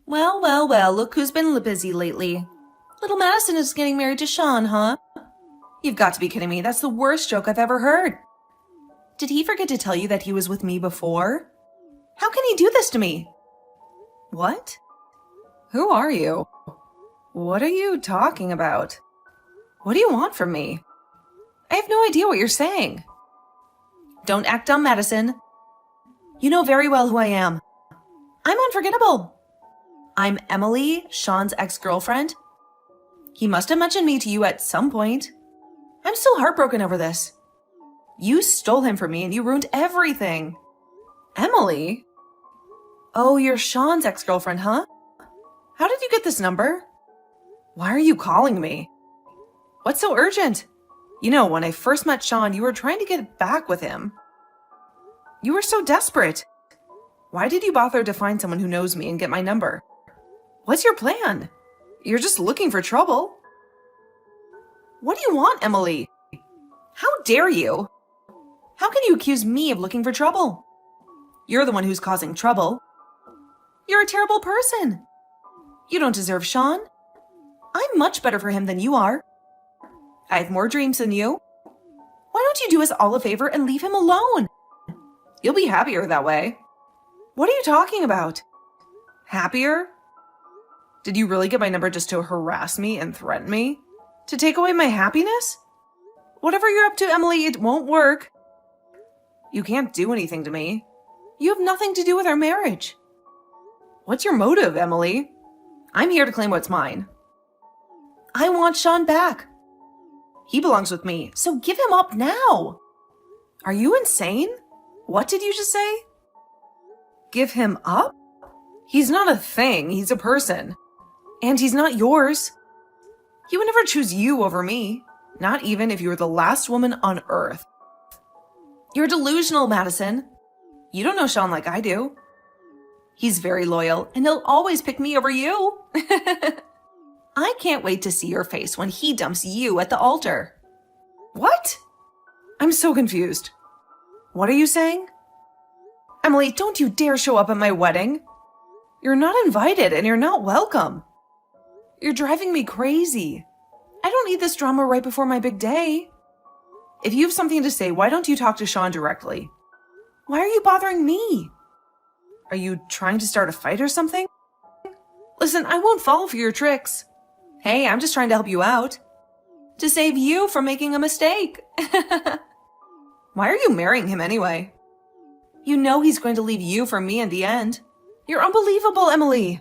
Well, well, well, look who's been busy lately. Little Madison is getting married to Sean, huh? You've got to be kidding me. That's the worst joke I've ever heard. Did he forget to tell you that he was with me before? How can he do this to me? What? Who are you? What are you talking about? What do you want from me? I have no idea what you're saying. Don't act dumb, Madison. You know very well who I am. I'm unforgettable. I'm Emily, Sean's ex-girlfriend. He must have mentioned me to you at some point. I'm still heartbroken over this. You stole him from me and you ruined everything. Emily? Oh, you're Sean's ex-girlfriend, huh? How did you get this number? Why are you calling me? What's so urgent? You know, when I first met Sean, you were trying to get back with him. You were so desperate. Why did you bother to find someone who knows me and get my number? What's your plan? You're just looking for trouble. What do you want, Emily? How dare you? How can you accuse me of looking for trouble? You're the one who's causing trouble. You're a terrible person. You don't deserve Sean. I'm much better for him than you are. I have more dreams than you. Why don't you do us all a favor and leave him alone? You'll be happier that way. What are you talking about? Happier? Did you really get my number just to harass me and threaten me? To take away my happiness? Whatever you're up to, Emily, it won't work. You can't do anything to me. You have nothing to do with our marriage. What's your motive, Emily? I'm here to claim what's mine. I want Sean back. He belongs with me, so give him up now. Are you insane? What did you just say? Give him up? He's not a thing, he's a person. And he's not yours. He would never choose you over me, not even if you were the last woman on earth. You're delusional, Madison. You don't know Sean like I do. He's very loyal, and he'll always pick me over you. I can't wait to see your face when he dumps you at the altar. What? I'm so confused. What are you saying? Emily, don't you dare show up at my wedding. You're not invited and you're not welcome. You're driving me crazy. I don't need this drama right before my big day. If you have something to say, why don't you talk to Sean directly? Why are you bothering me? Are you trying to start a fight or something? Listen, I won't fall for your tricks. Hey, I'm just trying to help you out. To save you from making a mistake. Why are you marrying him anyway? You know he's going to leave you for me in the end. You're unbelievable, Emily.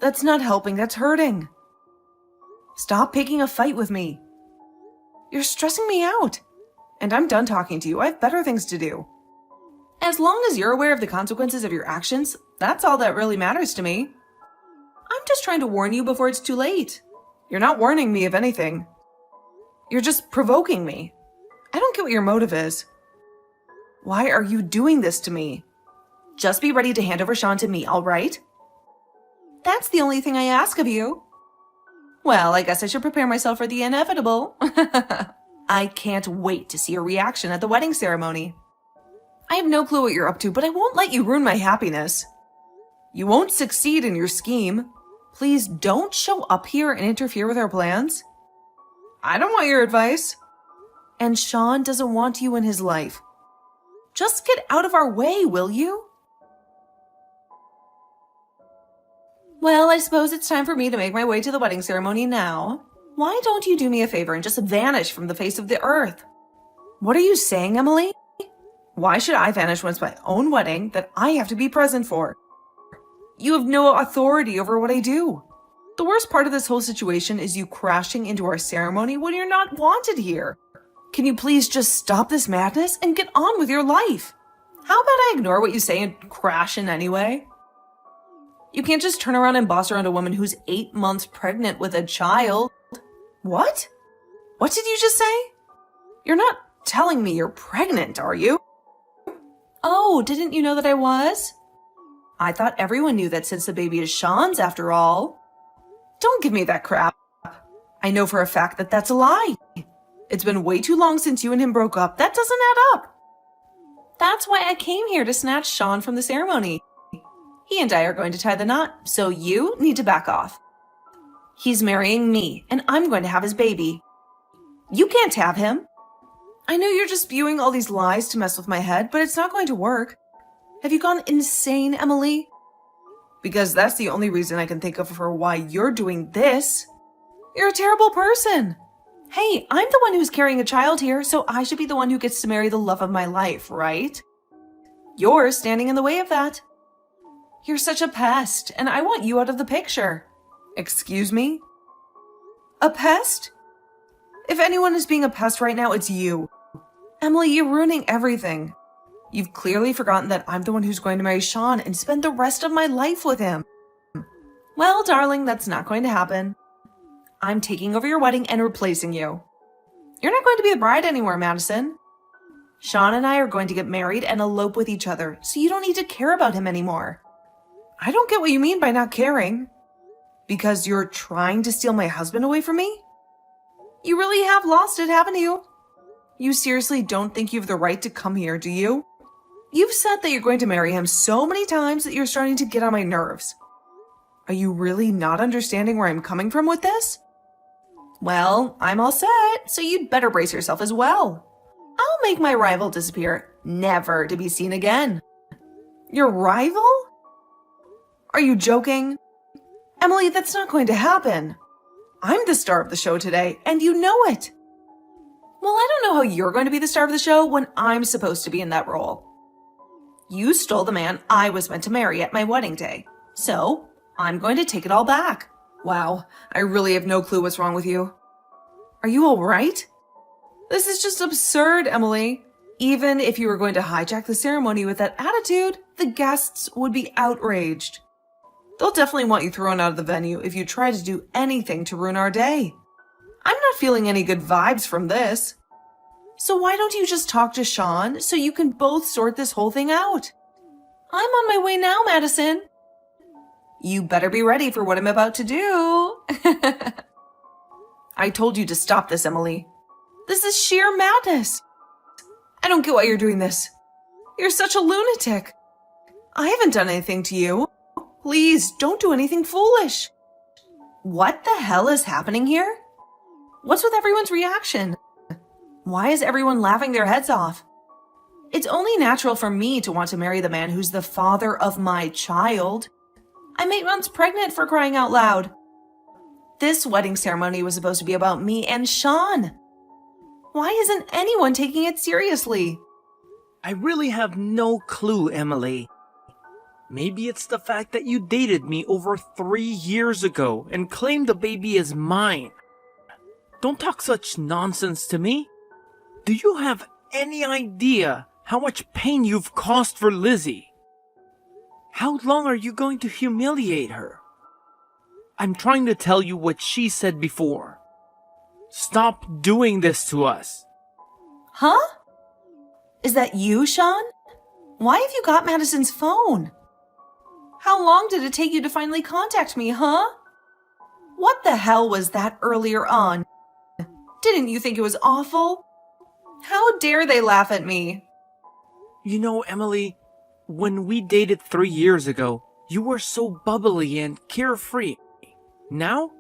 That's not helping, that's hurting. Stop picking a fight with me. You're stressing me out. And I'm done talking to you. I have better things to do. As long as you're aware of the consequences of your actions, that's all that really matters to me. I'm just trying to warn you before it's too late. You're not warning me of anything. You're just provoking me. I don't get what your motive is. Why are you doing this to me? Just be ready to hand over Sean to me, all right? That's the only thing I ask of you. Well, I guess I should prepare myself for the inevitable. I can't wait to see your reaction at the wedding ceremony. I have no clue what you're up to, but I won't let you ruin my happiness. You won't succeed in your scheme. Please don't show up here and interfere with our plans. I don't want your advice. And Sean doesn't want you in his life. Just get out of our way, will you? Well, I suppose it's time for me to make my way to the wedding ceremony now. Why don't you do me a favor and just vanish from the face of the earth? What are you saying, Emily? Why should I vanish when it's my own wedding that I have to be present for? You have no authority over what I do. The worst part of this whole situation is you crashing into our ceremony when you're not wanted here. Can you please just stop this madness and get on with your life? How about I ignore what you say and crash in anyway? You can't just turn around and boss around a woman who's 8 months pregnant with a child. What? What did you just say? You're not telling me you're pregnant, are you? Oh, didn't you know that I was? I thought everyone knew that since the baby is Sean's after all. Don't give me that crap. I know for a fact that that's a lie. It's been way too long since you and him broke up. That doesn't add up. That's why I came here to snatch Sean from the ceremony. He and I are going to tie the knot, so you need to back off. He's marrying me, and I'm going to have his baby. You can't have him. I know you're just spewing all these lies to mess with my head, but it's not going to work. Have you gone insane, Emily? Because that's the only reason I can think of for why you're doing this. You're a terrible person. Hey, I'm the one who's carrying a child here, so I should be the one who gets to marry the love of my life, right? You're standing in the way of that. You're such a pest, and I want you out of the picture. Excuse me? A pest? If anyone is being a pest right now, it's you. Emily, you're ruining everything. You've clearly forgotten that I'm the one who's going to marry Sean and spend the rest of my life with him. Well, darling, that's not going to happen. I'm taking over your wedding and replacing you. You're not going to be the bride anymore, Madison. Sean and I are going to get married and elope with each other, so you don't need to care about him anymore. I don't get what you mean by not caring. Because you're trying to steal my husband away from me? You really have lost it, haven't you? You seriously don't think you have the right to come here, do you? You've said that you're going to marry him so many times that you're starting to get on my nerves. Are you really not understanding where I'm coming from with this? Well, I'm all set, so you'd better brace yourself as well. I'll make my rival disappear, never to be seen again. Your rival? Are you joking? Emily, that's not going to happen. I'm the star of the show today, and you know it. Well, I don't know how you're going to be the star of the show when I'm supposed to be in that role. You stole the man I was meant to marry at my wedding day, so I'm going to take it all back. Wow, I really have no clue what's wrong with you. Are you all right? This is just absurd, Emily. Even if you were going to hijack the ceremony with that attitude, the guests would be outraged. They'll definitely want you thrown out of the venue if you try to do anything to ruin our day. I'm not feeling any good vibes from this. So why don't you just talk to Sean so you can both sort this whole thing out? I'm on my way now, Madison. You better be ready for what I'm about to do. I told you to stop this, Emily. This is sheer madness. I don't get why you're doing this. You're such a lunatic. I haven't done anything to you. Please, don't do anything foolish. What the hell is happening here? What's with everyone's reaction? Why is everyone laughing their heads off? It's only natural for me to want to marry the man who's the father of my child. I'm 8 months pregnant, for crying out loud. This wedding ceremony was supposed to be about me and Sean. Why isn't anyone taking it seriously? I really have no clue, Emily. Maybe it's the fact that you dated me over 3 years ago and claimed the baby as mine. Don't talk such nonsense to me. Do you have any idea how much pain you've caused for Lizzie? How long are you going to humiliate her? I'm trying to tell you what she said before. Stop doing this to us. Huh? Is that you, Sean? Why have you got Madison's phone? How long did it take you to finally contact me, huh? What the hell was that earlier on? Didn't you think it was awful? How dare they laugh at me? You know, Emily, when we dated 3 years ago, you were so bubbly and carefree. Now,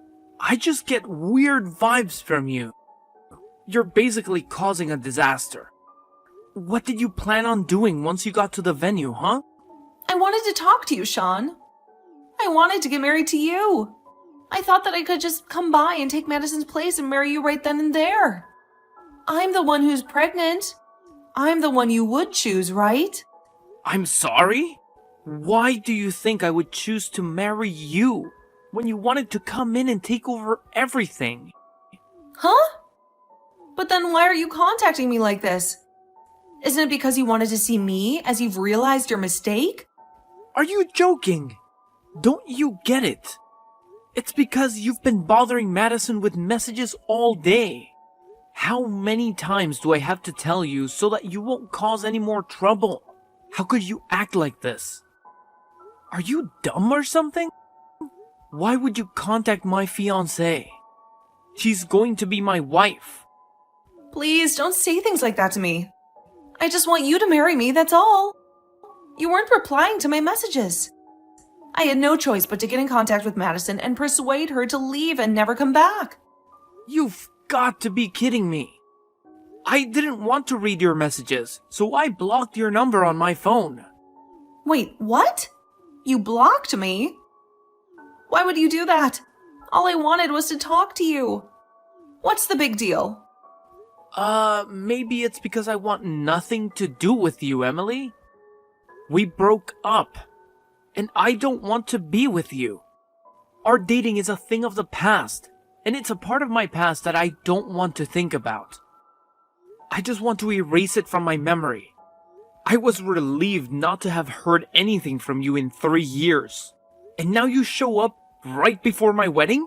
I just get weird vibes from you. You're basically causing a disaster. What did you plan on doing once you got to the venue, huh? I wanted to talk to you, Sean. I wanted to get married to you. I thought that I could just come by and take Madison's place and marry you right then and there. I'm the one who's pregnant. I'm the one you would choose, right? I'm sorry? Why do you think I would choose to marry you when you wanted to come in and take over everything? Huh? But then why are you contacting me like this? Isn't it because you wanted to see me as you've realized your mistake? Are you joking? Don't you get it? It's because you've been bothering Madison with messages all day. How many times do I have to tell you so that you won't cause any more trouble? How could you act like this? Are you dumb or something? Why would you contact my fiancée? She's going to be my wife. Please don't say things like that to me. I just want you to marry me, that's all. You weren't replying to my messages. I had no choice but to get in contact with Madison and persuade her to leave and never come back. You've got to be kidding me. I didn't want to read your messages, so I blocked your number on my phone. Wait, what? You blocked me? Why would you do that? All I wanted was to talk to you. What's the big deal? Maybe it's because I want nothing to do with you, Emily. We broke up, and I don't want to be with you. Our dating is a thing of the past, and it's a part of my past that I don't want to think about. I just want to erase it from my memory. I was relieved not to have heard anything from you in 3 years. And now you show up right before my wedding?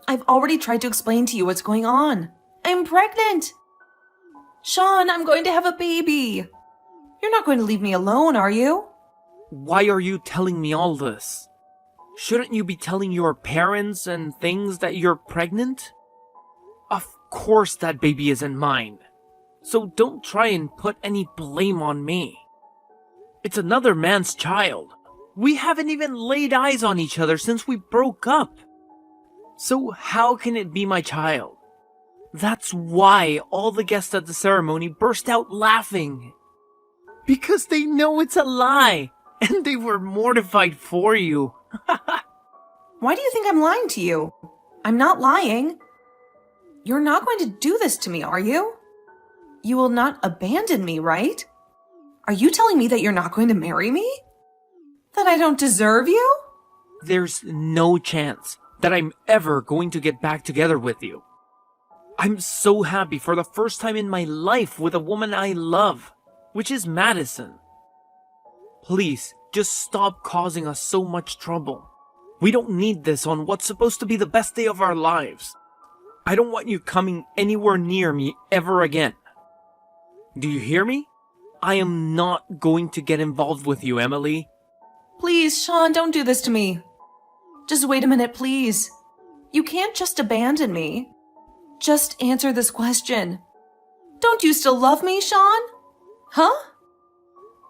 I've already tried to explain to you what's going on. I'm pregnant. Sean, I'm going to have a baby. You're not going to leave me alone, are you? Why are you telling me all this? Shouldn't you be telling your parents and things that you're pregnant? Of course that baby isn't mine. So don't try and put any blame on me. It's another man's child. We haven't even laid eyes on each other since we broke up. So how can it be my child? That's why all the guests at the ceremony burst out laughing. Because they know it's a lie, and they were mortified for you. Why do you think I'm lying to you? I'm not lying. You're not going to do this to me, are you? You will not abandon me, right? Are you telling me that you're not going to marry me? That I don't deserve you? There's no chance that I'm ever going to get back together with you. I'm so happy for the first time in my life with a woman I love, which is Madison. Please, just stop causing us so much trouble. We don't need this on what's supposed to be the best day of our lives. I don't want you coming anywhere near me ever again. Do you hear me? I am not going to get involved with you, Emily. Please, Sean, don't do this to me. Just wait a minute, please. You can't just abandon me. Just answer this question. Don't you still love me, Sean? Huh?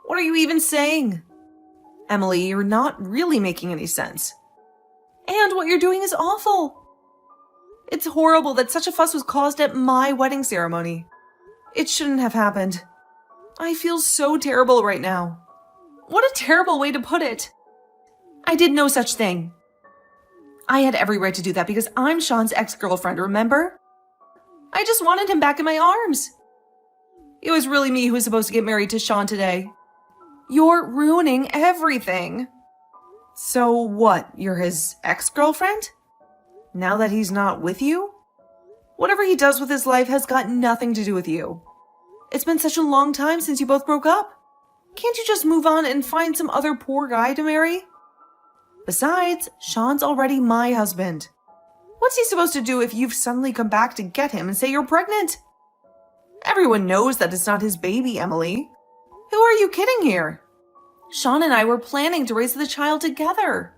What are you even saying? Emily, you're not really making any sense. And what you're doing is awful. It's horrible that such a fuss was caused at my wedding ceremony. It shouldn't have happened. I feel so terrible right now. What a terrible way to put it. I did no such thing. I had every right to do that because I'm Sean's ex-girlfriend, remember? I just wanted him back in my arms. It was really me who was supposed to get married to Sean today. You're ruining everything. So what, you're his ex-girlfriend? Now that he's not with you? Whatever he does with his life has got nothing to do with you. It's been such a long time since you both broke up. Can't you just move on and find some other poor guy to marry? Besides, Sean's already my husband. What's he supposed to do if you've suddenly come back to get him and say you're pregnant? Everyone knows that it's not his baby, Emily. Who are you kidding here? Sean and I were planning to raise the child together.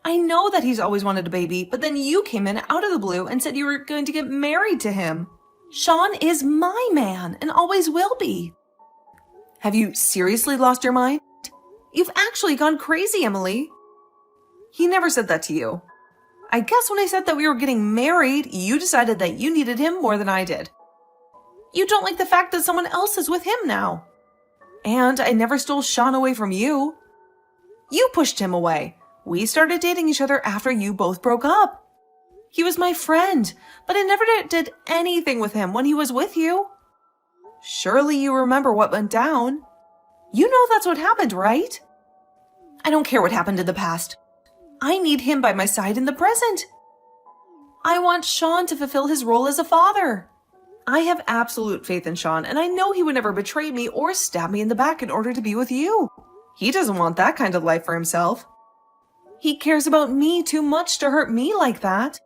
I know that he's always wanted a baby, but then you came in out of the blue and said you were going to get married to him. Sean is my man and always will be. Have you seriously lost your mind? You've actually gone crazy, Emily. He never said that to you. I guess when I said that we were getting married, you decided that you needed him more than I did. You don't like the fact that someone else is with him now. And I never stole Sean away from you. You pushed him away. We started dating each other after you both broke up. He was my friend, but I never did anything with him when he was with you. Surely you remember what went down. You know that's what happened, right? I don't care what happened in the past. I need him by my side in the present. I want Sean to fulfill his role as a father. I have absolute faith in Sean, and I know he would never betray me or stab me in the back in order to be with you. He doesn't want that kind of life for himself. He cares about me too much to hurt me like that.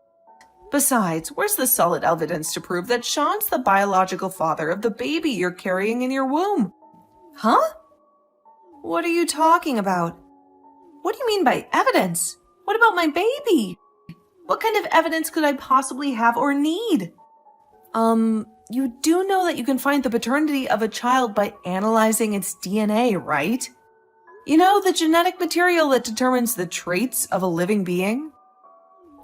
Besides, where's the solid evidence to prove that Sean's the biological father of the baby you're carrying in your womb? Huh? What are you talking about? What do you mean by evidence? What about my baby? What kind of evidence could I possibly have or need? You do know that you can find the paternity of a child by analyzing its DNA, right? You know, the genetic material that determines the traits of a living being?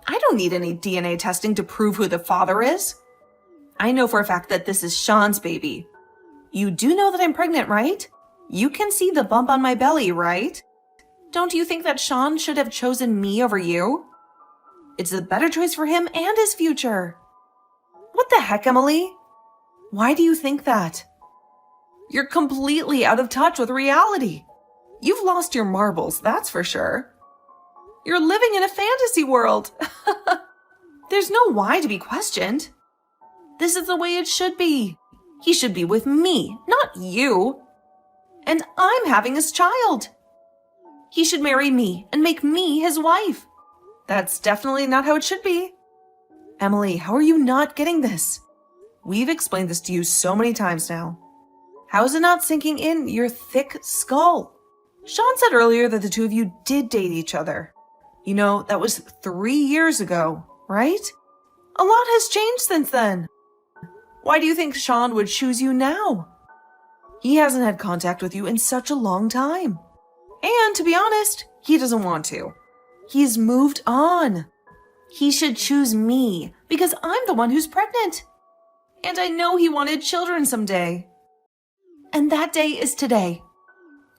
I don't need any DNA testing to prove who the father is. I know for a fact that this is Sean's baby. You do know that I'm pregnant, right? You can see the bump on my belly, right? Don't you think that Sean should have chosen me over you? It's a better choice for him and his future. What the heck, Emily? Why do you think that? You're completely out of touch with reality. You've lost your marbles, that's for sure. You're living in a fantasy world. There's no why to be questioned. This is the way it should be. He should be with me, not you. And I'm having his child. He should marry me and make me his wife. That's definitely not how it should be. Emily, how are you not getting this? We've explained this to you so many times now. How is it not sinking in your thick skull? Sean said earlier that the two of you did date each other. You know, that was 3 years ago, right? A lot has changed since then. Why do you think Sean would choose you now? He hasn't had contact with you in such a long time. And to be honest, he doesn't want to. He's moved on. He should choose me because I'm the one who's pregnant. And I know he wanted children someday. And that day is today.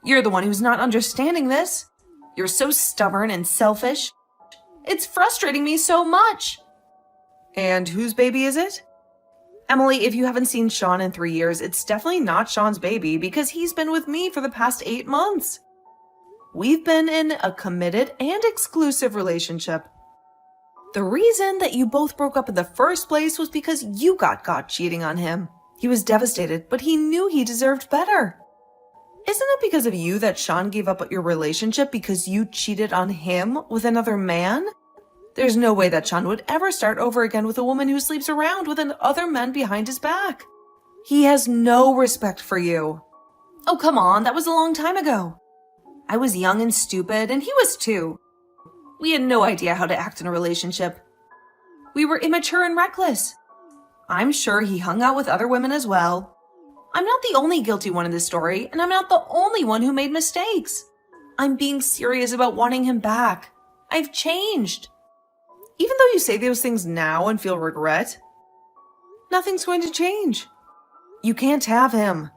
You're the one who's not understanding this. You're so stubborn and selfish. It's frustrating me so much. And whose baby is it? Emily, if you haven't seen Sean in 3 years, it's definitely not Sean's baby because he's been with me for the past 8 months. We've been in a committed and exclusive relationship. The reason that you both broke up in the first place was because you got caught cheating on him. He was devastated, but he knew he deserved better. Isn't it because of you that Sean gave up your relationship because you cheated on him with another man? There's no way that Sean would ever start over again with a woman who sleeps around with other men behind his back. He has no respect for you. Oh, come on, that was a long time ago. I was young and stupid, and he was too. We had no idea how to act in a relationship. We were immature and reckless. I'm sure he hung out with other women as well. I'm not the only guilty one in this story, and I'm not the only one who made mistakes. I'm being serious about wanting him back. I've changed. Even though you say those things now and feel regret, nothing's going to change. You can't have him.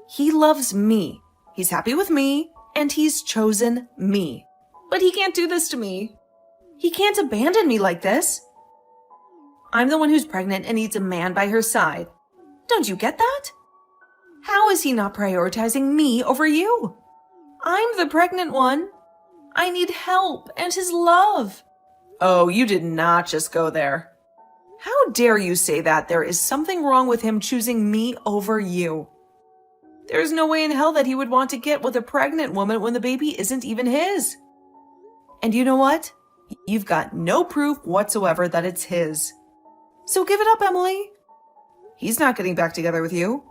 He loves me. He's happy with me, and he's chosen me. But he can't do this to me. He can't abandon me like this. I'm the one who's pregnant and needs a man by her side. Don't you get that? How is he not prioritizing me over you? I'm the pregnant one. I need help and his love. Oh, you did not just go there. How dare you say that there is something wrong with him choosing me over you? There's no way in hell that he would want to get with a pregnant woman when the baby isn't even his. And you know what? You've got no proof whatsoever that it's his. So give it up, Emily. He's not getting back together with you.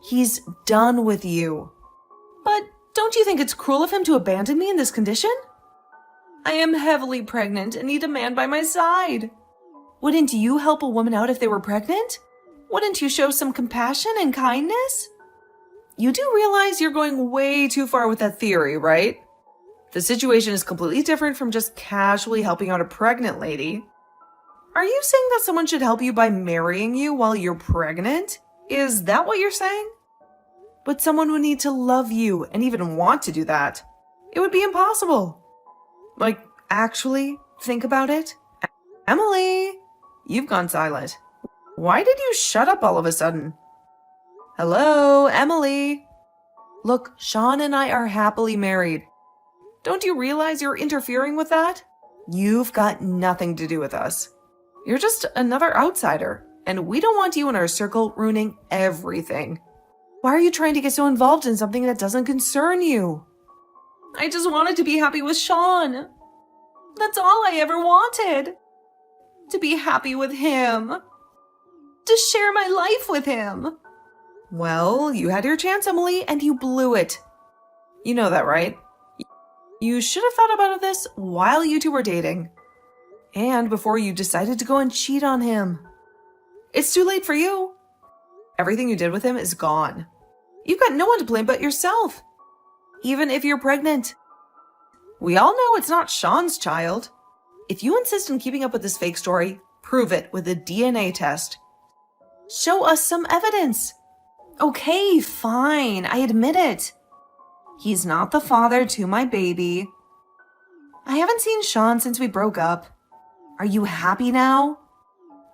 He's done with you. But don't you think it's cruel of him to abandon me in this condition? I am heavily pregnant and need a man by my side. Wouldn't you help a woman out if they were pregnant? Wouldn't you show some compassion and kindness? You do realize you're going way too far with that theory, right? The situation is completely different from just casually helping out a pregnant lady. Are you saying that someone should help you by marrying you while you're pregnant? Is that what you're saying? But someone would need to love you and even want to do that. It would be impossible. Like, actually, think about it. Emily, you've gone silent. Why did you shut up all of a sudden? Hello, Emily. Look, Sean and I are happily married. Don't you realize you're interfering with that? You've got nothing to do with us. You're just another outsider, and we don't want you in our circle ruining everything. Why are you trying to get so involved in something that doesn't concern you? I just wanted to be happy with Sean. That's all I ever wanted. To be happy with him. To share my life with him. Well, you had your chance, Emily, and you blew it. You know that, right? You should have thought about this while you two were dating. And before you decided to go and cheat on him. It's too late for you. Everything you did with him is gone. You've got no one to blame but yourself. even if you're pregnant. We all know it's not Sean's child. If you insist on keeping up with this fake story, prove it with a DNA test. Show us some evidence. Okay, fine, I admit it. He's not the father to my baby. I haven't seen Sean since we broke up. Are you happy now?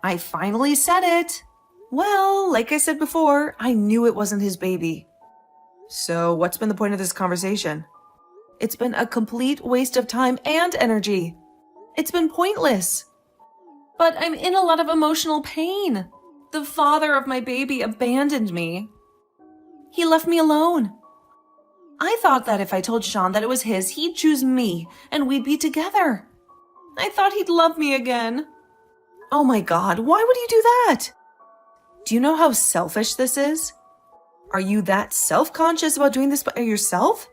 I finally said it. Well, like I said before, I knew it wasn't his baby. So what's been the point of this conversation? It's been a complete waste of time and energy. It's been pointless. But I'm in a lot of emotional pain. The father of my baby abandoned me. He left me alone. I thought that if I told Sean that it was his, he'd choose me and we'd be together. I thought he'd love me again. Oh my God, why would you do that? Do you know how selfish this is? Are you that self-conscious about doing this by yourself?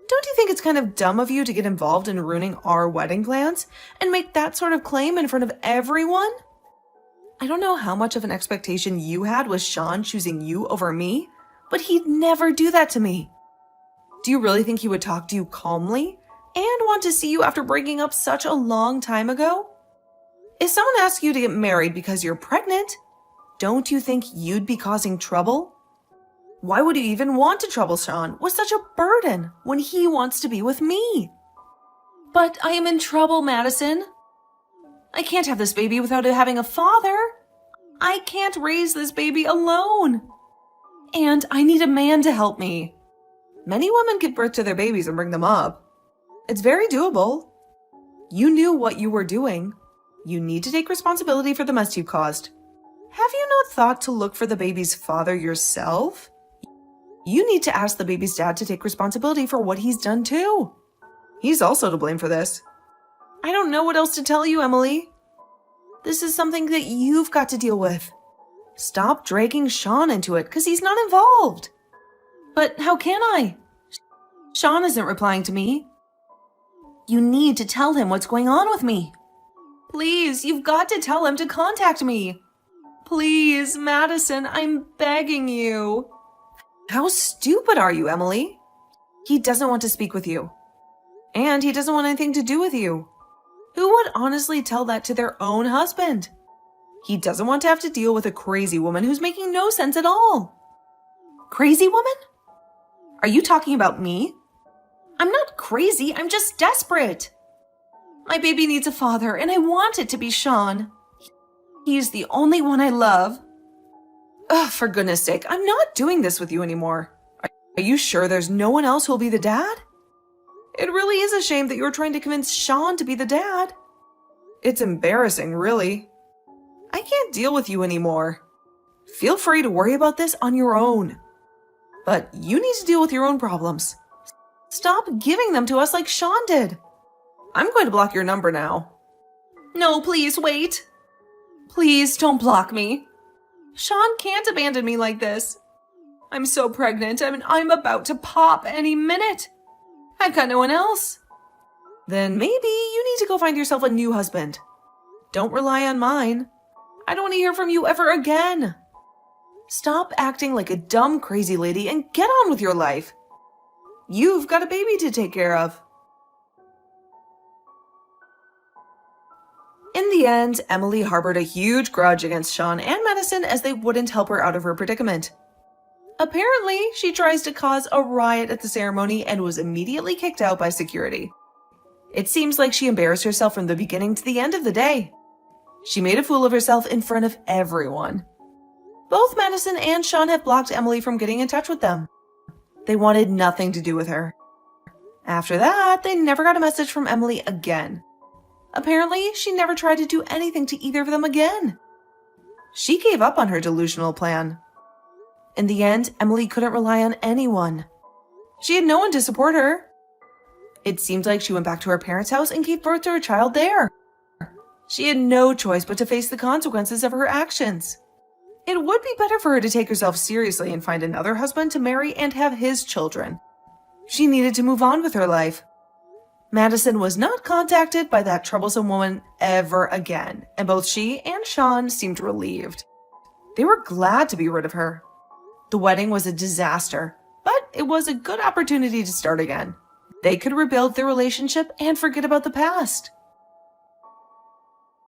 Don't you think it's kind of dumb of you to get involved in ruining our wedding plans and make that sort of claim in front of everyone? I don't know how much of an expectation you had with Sean choosing you over me, but he'd never do that to me. Do you really think he would talk to you calmly and want to see you after breaking up such a long time ago? If someone asks you to get married because you're pregnant, don't you think you'd be causing trouble? Why would you even want to trouble Sean with such a burden when he wants to be with me? But I am in trouble, Madison. I can't have this baby without it having a father. I can't raise this baby alone. And I need a man to help me. Many women give birth to their babies and bring them up. It's very doable. You knew what you were doing. You need to take responsibility for the mess you caused. Have you not thought to look for the baby's father yourself? You need to ask the baby's dad to take responsibility for what he's done too. He's also to blame for this. I don't know what else to tell you, Emily. This is something that you've got to deal with. Stop dragging Sean into it because he's not involved. But how can I? Sean isn't replying to me. You need to tell him what's going on with me. Please, you've got to tell him to contact me. Please, Madison, I'm begging you. How stupid are you, Emily? He doesn't want to speak with you. And he doesn't want anything to do with you. Who would honestly tell that to their own husband? He doesn't want to have to deal with a crazy woman who's making no sense at all. Crazy woman? Are you talking about me? I'm not crazy, I'm just desperate. My baby needs a father, and I want it to be Sean. He's the only one I love. Ugh, for goodness sake, I'm not doing this with you anymore. Are you sure there's no one else who'll be the dad? It really is a shame that you're trying to convince Sean to be the dad. It's embarrassing, really. I can't deal with you anymore. Feel free to worry about this on your own. But you need to deal with your own problems. Stop giving them to us like Sean did. I'm going to block your number now. No, please, wait. Please don't block me. Sean can't abandon me like this. I'm so pregnant. I'm about to pop any minute. I've got no one else. Then maybe you need to go find yourself a new husband. Don't rely on mine. I don't want to hear from you ever again. Stop acting like a dumb, crazy lady and get on with your life. You've got a baby to take care of. In the end, Emily harbored a huge grudge against Sean and Madison as they wouldn't help her out of her predicament. Apparently, she tries to cause a riot at the ceremony and was immediately kicked out by security. It seems like she embarrassed herself from the beginning to the end of the day. She made a fool of herself in front of everyone. Both Madison and Sean have blocked Emily from getting in touch with them. They wanted nothing to do with her. After that, they never got a message from Emily again. Apparently, she never tried to do anything to either of them again. She gave up on her delusional plan. In the end, Emily couldn't rely on anyone. She had no one to support her. It seemed like she went back to her parents' house and gave birth to her child there. She had no choice but to face the consequences of her actions. It would be better for her to take herself seriously and find another husband to marry and have his children. She needed to move on with her life. Madison was not contacted by that troublesome woman ever again, and both she and Sean seemed relieved. They were glad to be rid of her. The wedding was a disaster, but it was a good opportunity to start again. They could rebuild their relationship and forget about the past.